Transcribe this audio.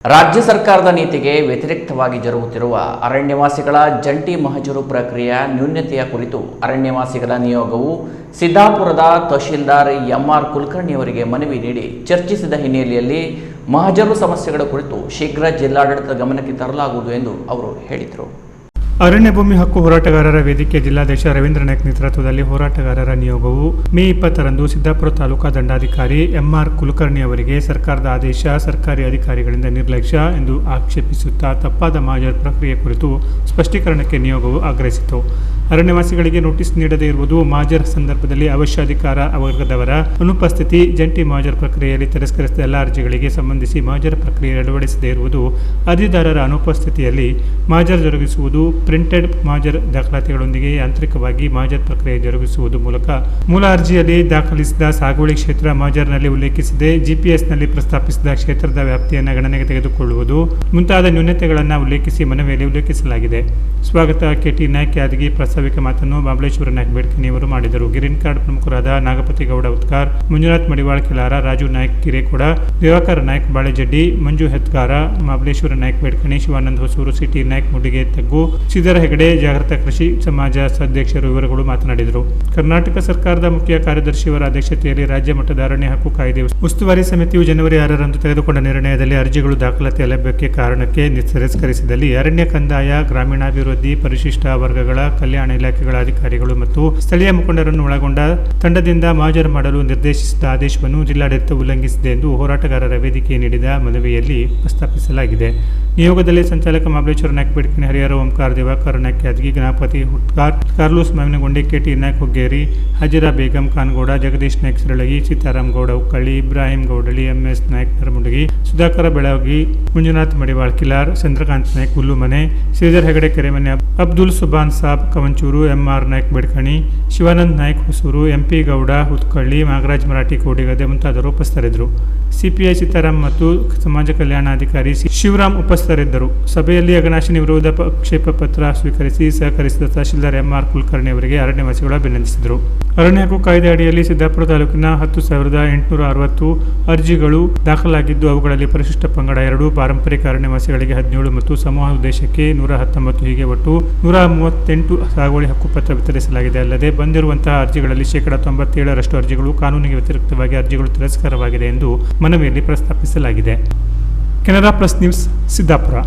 ರಾಜ್ಯ ಸರ್ಕಾರದ ನೀತಿಗೆ ವ್ಯತಿರಿಕ್ತವಾಗಿ ಜರುಗುತ್ತಿರುವ ಅರಣ್ಯವಾಸಿಗಳ ಜಂಟಿ ಮಹಜರು ಪ್ರಕ್ರಿಯೆಯ ನ್ಯೂನತೆಯ ಕುರಿತು ಅರಣ್ಯವಾಸಿಗಳ ನಿಯೋಗವು ಸಿದ್ದಾಪುರದ ತಹಶೀಲ್ದಾರ್ ಎಂಆರ್ ಕುಲಕರ್ಣಿಯವರಿಗೆ ಮನವಿ ನೀಡಿ ಚರ್ಚಿಸಿದ ಹಿನ್ನೆಲೆಯಲ್ಲಿ ಮಹಜರು ಸಮಸ್ಯೆಗಳ ಕುರಿತು ಶೀಘ್ರ ಜಿಲ್ಲಾಡಳಿತದ ಗಮನಕ್ಕೆ ತರಲಾಗುವುದು ಎಂದು ಅವರು ಹೇಳಿದರು. ಅರಣ್ಯ ಭೂಮಿ ಹಕ್ಕು ಹೋರಾಟಗಾರರ ವೇದಿಕೆ ಜಿಲ್ಲಾಧ್ಯಕ್ಷ ರವೀಂದ್ರ ನಾಯ್ಕ್ ನೇತೃತ್ವದಲ್ಲಿ ಹೋರಾಟಗಾರರ ನಿಯೋಗವು ಮೇ 20ರಂದು ಸಿದ್ದಾಪುರ ತಾಲೂಕಾ ದಂಡಾಧಿಕಾರಿ ಎಂಆರ್ ಕುಲಕರ್ಣಿ ಅವರಿಗೆ ಸರ್ಕಾರದ ಆದೇಶ ಸರ್ಕಾರಿ ಅಧಿಕಾರಿಗಳಿಂದ ನಿರ್ಲಕ್ಷ್ಯ ಎಂದು ಆಕ್ಷೇಪಿಸುತ್ತಾ ತಪ್ಪಾದ ಮಹಜರು ಪ್ರಕ್ರಿಯೆ ಕುರಿತು ಸ್ಪಷ್ಟೀಕರಣಕ್ಕೆ ನಿಯೋಗವು ಆಗ್ರಹಿಸಿತು. ಅರಣ್ಯವಾಸಿಗಳಿಗೆ ನೋಟಿಸ್ ನೀಡದೇ ಇರುವುದು, ಮಹಜರ್ ಸಂದರ್ಭದಲ್ಲಿ ಅವಶ್ಯಾಧಿಕಾರ ವರ್ಗದವರ ಅನುಪಸ್ಥಿತಿ, ಜಂಟಿ ಮಹಜರ್ ಪ್ರಕ್ರಿಯೆಯಲ್ಲಿ ತಿರಸ್ಕರಿಸಿದ ಎಲ್ಲ ಅರ್ಜಿಗಳಿಗೆ ಸಂಬಂಧಿಸಿ ಮಹಜರ್ ಪ್ರಕ್ರಿಯೆ ಅಳವಡಿಸದೇ ಇರುವುದು, ಅರ್ಜಿದಾರರ ಅನುಪಸ್ಥಿತಿಯಲ್ಲಿ ಮಹಜರ್ ಜರುಗಿಸುವುದು, ಪ್ರಿಂಟೆಡ್ ಮಹಜರ್ ದಾಖಲಾತಿಗಳೊಂದಿಗೆ ಯಾಂತ್ರಿಕವಾಗಿ ಮಹಜರ್ ಪ್ರಕ್ರಿಯೆ ಜರುಗಿಸುವುದು ಮೂಲಕ ಮೂಲ ಅರ್ಜಿಯಲ್ಲಿ ದಾಖಲಿಸಿದ ಸಾಗುವಳಿ ಕ್ಷೇತ್ರ ಮಹಜರ್ನಲ್ಲಿ ಉಲ್ಲೇಖಿಸದೆ ಜಿಪಿಎಸ್ನಲ್ಲಿ ಪ್ರಸ್ತಾಪಿಸಿದ ಕ್ಷೇತ್ರದ ವ್ಯಾಪ್ತಿಯನ್ನು ಗಣನೆಗೆ ತೆಗೆದುಕೊಳ್ಳುವುದು ಮುಂತಾದ ನ್ಯೂನತೆಗಳನ್ನು ಉಲ್ಲೇಖಿಸಿ ಮನವಿಯಲ್ಲಿ ಉಲ್ಲೇಖಿಸಲಾಗಿದೆ. ಸ್ವಾಗತ ಕೆಟಿ ನಾಯ್ಕ್ ಯಾದಗಿ ಪ್ರಾಸ್ತಾವಿಕ ಮಾತನ್ನು ಮಹಾಬಲೇಶ್ವರ ನಾಯ್ಕ್ ಬೇಡ್ಕಣಿಯವರು ಮಾಡಿದರು. ಗ್ರೀನ್ ಕಾರ್ಡ್ ಪ್ರಮುಖರಾದ ನಾಗಪತಿ ಗೌಡ ಉತ್ಕಾರ್, ಮಂಜುನಾಥ್ ಮಡಿವಾಳ್ ಕಿಲಾರ, ರಾಜು ನಾಯ್ಕ್ ಕಿರೇಕೋಡ, ದಿವಾಕರ್ ನಾಯ್ಕ್ ಬಾಳೆಜಡ್ಡಿ, ಮಂಜು ಹೆತ್ಗಾರ, ಮಹಾಬಲೇಶ್ವರ ನಾಯ್ಕ್ ಬೇಡ್ಕಣಿ, ಶಿವಾನಂದ್ ಹೊಸೂರು, ಸಿಟಿ ನಾಯ್ಕ್ ಮುಡಿಗೆ ತಗ್ಗು, ಶ್ರೀಧರ ಹೆಗಡೆ, ಜಾಗೃತ ಕೃಷಿ ಸಮಾಜ ಅಧ್ಯಕ್ಷರು ಇವರುಗಳು ಮಾತನಾಡಿದರು. ಕರ್ನಾಟಕ ಸರ್ಕಾರದ ಮುಖ್ಯ ಕಾರ್ಯದರ್ಶಿಯವರ ಅಧ್ಯಕ್ಷತೆಯಲ್ಲಿ ರಾಜ್ಯ ಮಟ್ಟದ ಅರಣ್ಯ ಹಕ್ಕು ಕಾಯ್ದೆ ಉಸ್ತುವಾರಿ ಸಮಿತಿಯು ಜನವರಿ 6ರಂದು ತೆಗೆದುಕೊಂಡ ನಿರ್ಣಯದಲ್ಲಿ ಅರ್ಜಿಗಳು ದಾಖಲಾತಿ ಅಲಭ್ಯಕ್ಕೆ ಕಾರಣಕ್ಕೆ ತಿರಸ್ಕರಿಸಿದಲ್ಲಿ ಅರಣ್ಯ ಕಂದಾಯ, ಗ್ರಾಮೀಣಾಭಿವೃದ್ಧಿ, ಪರಿಶಿಷ್ಟ ವರ್ಗಗಳ ಕಲ್ಯಾಣ ಇಲಾಖೆಗಳ ಅಧಿಕಾರಿಗಳು ಮತ್ತು ಸ್ಥಳೀಯ ಮುಖಂಡರನ್ನು ಒಳಗೊಂಡ ತಂಡದಿಂದ ಮಹಜರು ಮಾಡಲು ನಿರ್ದೇಶಿಸಿದ ಆದೇಶವನ್ನು ಜಿಲ್ಲಾಡಳಿತ ಉಲ್ಲಂಘಿಸಿದೆ ಎಂದು ಹೋರಾಟಗಾರರ ವೇದಿಕೆ ನೀಡಿದ ಮನವಿಯಲ್ಲಿ ಪ್ರಸ್ತಾಪಿಸಲಾಗಿದೆ. ನಿಯೋಗದಲ್ಲಿ ಸಂಚಾಲಕ ಮಹಾಬಲೇಶ್ವರ ನಾಯ್ಕ್ ಬೇಡ್ಕಣಿ, ಹರಿಹರ ಓಂಕಾರ, ದಿವಾಕರ್ ನಾಯ್ಕ್ ಯಾದಗಿ, ಗಣಪತಿ ಹುಟ್ಕಾರ್, ಕಾರ್ಲೂಸ್ ಮಾವಿನಗೊಂಡೆ, ಕೆಟಿ ನಾಯ್ಕ್ ಹುಗ್ಗೇರಿ, ಹಜಿರಾ ಬೇಗಂ ಖಾನ್ಗೌಡ, ಜಗದೀಶ್ ನಾಯ್ಕ್ ಸಿರಳಗಿ, ಸೀತಾರಾಮ್ ಗೌಡ ಉಕ್ಕಳ್ಳಿ, ಇಬ್ರಾಹಿಂ ಗೌಡಳಿ, ಎಂಎಸ್ ನಾಯ್ಕ್ ನರಮುಂಡಗಿ, ಸುಧಾಕರ ಬೆಳಗಿ, ಮಂಜುನಾಥ್ ಮಡಿವಾಳ್ ಕಿಲಾರ್, ಚಂದ್ರಕಾಂತ್ ನಾಯ್ಕ್ ಹುಲ್ಲುಮನೆ, ಶ್ರೀಧರ್ ಹೆಗಡೆ ಕೆರೆಮನೆ, ಅಬ್ದುಲ್ ಸುಬಾನ್ ಸಾಬ್ ಕವಂಚೂರು, ಎಂಆರ್ ನಾಯ್ಕ್ ಬೇಡ್ಕಣಿ, ಶಿವಾನಂದ್ ನಾಯ್ಕ್ ಹೊಸೂರು, ಎಂಪಿ ಗೌಡ ಉತ್ಕಳ್ಳಿ, ನಾಗರಾಜ್ ಮರಾಠಿ ಕೋಡಿಗದ್ದೆ ಮುಂತಾದವರು ಉಪಸ್ಥಿತರಿದ್ದರು. ಸಿಪಿಐ ಸೀತಾರಾಮ್ ಮತ್ತು ಸಮಾಜ ಕಲ್ಯಾಣಾಧಿಕಾರಿ ಶಿವರಾಮ್ ಉಪಸ್ಥಿತರಿದ್ದರು. ಸಭೆಯಲ್ಲಿ ಅಘನಾಶಿನಿ ವಿರೋಧ ಆಕ್ಷೇಪ ಪತ್ರ ಸ್ವೀಕರಿಸಿ ಸಹಕರಿಸಿದ ತಹಶೀಲ್ದಾರ್ ಎಂಆರ್ ಕುಲಕರ್ಣಿ ಅವರಿಗೆ ಅರಣ್ಯವಾಸಿಗಳು ಅಭಿನಂದಿಸಿದರು. ಅರಣ್ಯ ಹಕ್ಕು ಕಾಯ್ದೆ ಅಡಿಯಲ್ಲಿ ಸಿದ್ದಾಪುರ ತಾಲೂಕಿನ 10,860 ಅರ್ಜಿಗಳು ದಾಖಲಾಗಿದ್ದು ಅವುಗಳಲ್ಲಿ ಪರಿಶಿಷ್ಟ ಪಂಗಡ 2, ಪಾರಂಪರಿಕ ಅರಣ್ಯವಾಸಿಗಳಿಗೆ 17 ಮತ್ತು ಸಮೂಹ ಉದ್ದೇಶಕ್ಕೆ 119 ಹೀಗೆ ಒಟ್ಟು 138 ಸಾಗುವಳಿ ಹಕ್ಕು ಪತ್ರ ವಿತರಿಸಲಾಗಿದೆ. ಅಲ್ಲದೆ ಬಂದಿರುವಂತಹ ಅರ್ಜಿಗಳಲ್ಲಿ 97% ಅರ್ಜಿಗಳು ಕಾನೂನಿಗೆ ವ್ಯತಿರಿಕ್ತವಾಗಿ ಅರ್ಜಿಗಳು ತಿರಸ್ಕಾರವಾಗಿದೆ ಎಂದು ಮನವಿಯಲ್ಲಿ ಪ್ರಸ್ತಾಪಿಸಲಾಗಿದೆ. Canara plus news, Siddapura.